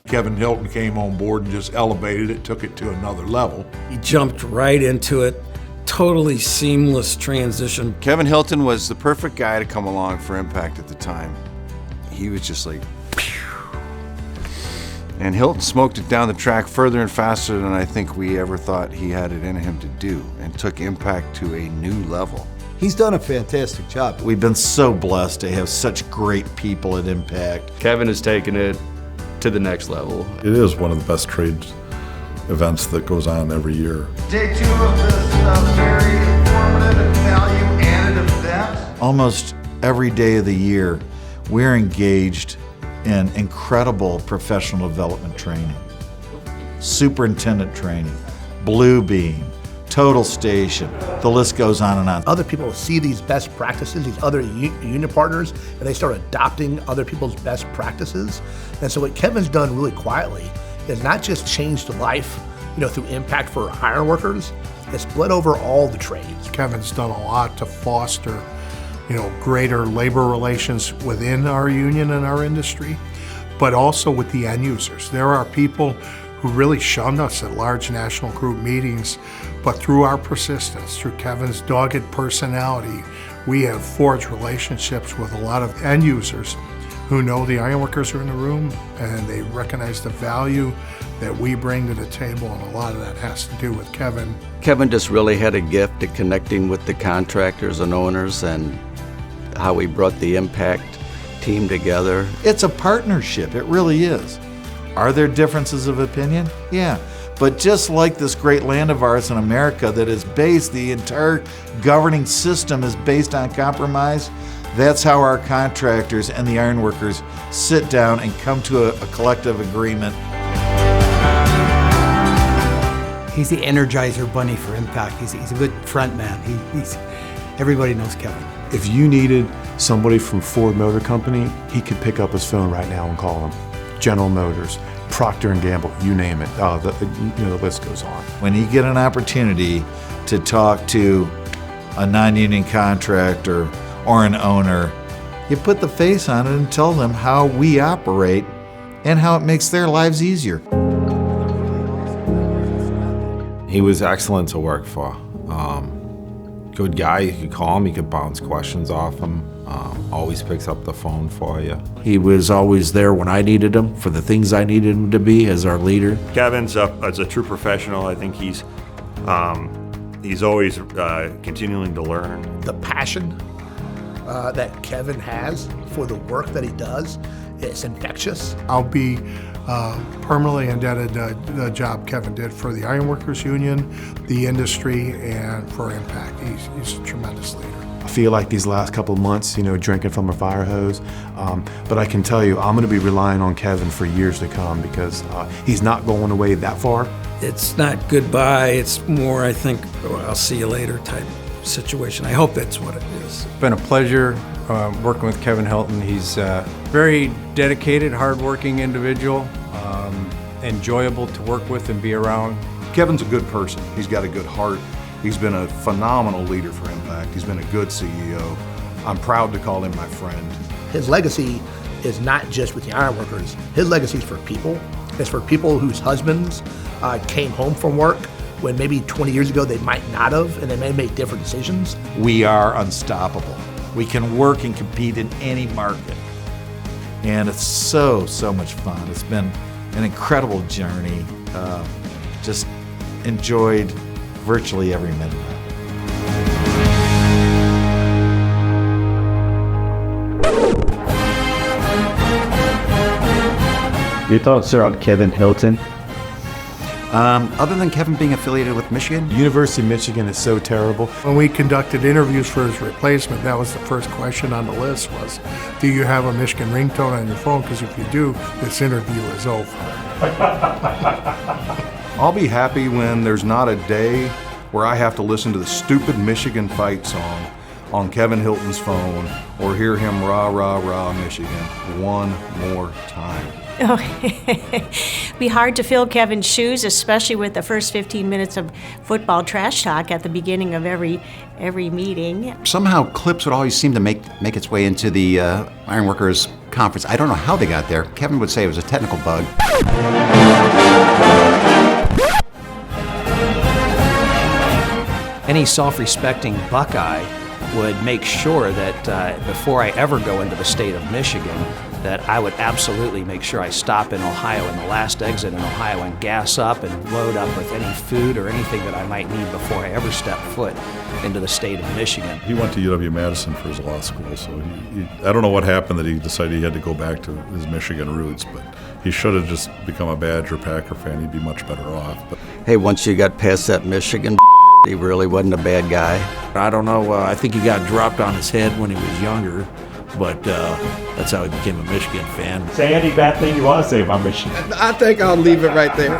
Kevin Hilton came on board and just elevated it, took it to another level. He jumped right into it, totally seamless transition. Kevin Hilton was the perfect guy to come along for Impact at the time. He was just like, pew. And Hilton smoked it down the track further and faster than I think we ever thought he had it in him to do, and took Impact to a new level. He's done a fantastic job. We've been so blessed to have such great people at Impact. Kevin has taken it to the next level. It is one of the best trade events that goes on every year. Day 2 of this very informative and value-added event. Almost every day of the year, we're engaged in incredible professional development training. Superintendent training, Blue Beam, Total Station, the list goes on and on. Other people see these best practices, these other union partners, and they start adopting other people's best practices. And so what Kevin's done really quietly is not just changed life, through Impact for iron workers, it's bled over all the trades. Kevin's done a lot to foster, greater labor relations within our union and our industry, but also with the end users. There are people who really shunned us at large national group meetings, but through our persistence, through Kevin's dogged personality, we have forged relationships with a lot of end users who know the ironworkers are in the room and they recognize the value that we bring to the table, and a lot of that has to do with Kevin. Kevin just really had a gift at connecting with the contractors and owners, and how he brought the Impact team together. It's a partnership, it really is. Are there differences of opinion? Yeah. But just like this great land of ours in America that is based, the entire governing system is based on compromise, that's how our contractors and the ironworkers sit down and come to a collective agreement. He's the Energizer Bunny for Impact. He's a good front man. Everybody knows Kevin. If you needed somebody from Ford Motor Company, he could pick up his phone right now and call them. General Motors, Procter & Gamble, you name it. The list goes on. When you get an opportunity to talk to a non-union contractor or an owner, you put the face on it and tell them how we operate and how it makes their lives easier. He was excellent to work for. Good guy, you could call him, you could bounce questions off him. Always picks up the phone for you. He was always there when I needed him, for the things I needed him to be as our leader. Kevin's as a true professional. I think he's always continuing to learn. The passion that Kevin has for the work that he does is infectious. I'll be permanently indebted to the job Kevin did for the Ironworkers Union, the industry, and for Impact. He's a tremendous leader. I feel like these last couple of months, drinking from a fire hose, but I can tell you, I'm going to be relying on Kevin for years to come because he's not going away that far. It's not goodbye, it's more, I think, I'll see you later type situation. I hope that's what it is. It's been a pleasure working with Kevin Hilton. He's a very dedicated, hardworking individual, enjoyable to work with and be around. Kevin's a good person. He's got a good heart. He's been a phenomenal leader for Impact. He's been a good CEO. I'm proud to call him my friend. His legacy is not just with the ironworkers. His legacy is for people. It's for people whose husbands came home from work when maybe 20 years ago they might not have, and they may make different decisions. We are unstoppable. We can work and compete in any market. And it's so much fun. It's been an incredible journey. Just enjoyed virtually every minute of it. Your thoughts, sir, on Kevin Hilton? Other than Kevin being affiliated with Michigan? University of Michigan is so terrible. When we conducted interviews for his replacement, that was the first question on the list was, do you have a Michigan ringtone on your phone? Because if you do, this interview is over. I'll be happy when there's not a day where I have to listen to the stupid Michigan fight song on Kevin Hilton's phone or hear him rah, rah, rah, Michigan one more time. Oh, be hard to fill Kevin's shoes, especially with the first 15 minutes of football trash talk at the beginning of every meeting. Somehow clips would always seem to make its way into the Ironworkers conference. I don't know how they got there. Kevin would say it was a technical bug. Any self-respecting Buckeye would make sure that before I ever go into the state of Michigan, that I would absolutely make sure I stop in Ohio in the last exit in Ohio and gas up and load up with any food or anything that I might need before I ever step foot into the state of Michigan. He went to UW-Madison for his law school, so I don't know what happened that he decided he had to go back to his Michigan roots, but he should have just become a Badger Packer fan. He'd be much better off. But Hey, once you got past that Michigan, he really wasn't a bad guy. I don't know. I think he got dropped on his head when he was younger, but that's how he became a Michigan fan. Say any bad thing you want to say about Michigan. I think I'll leave it right there.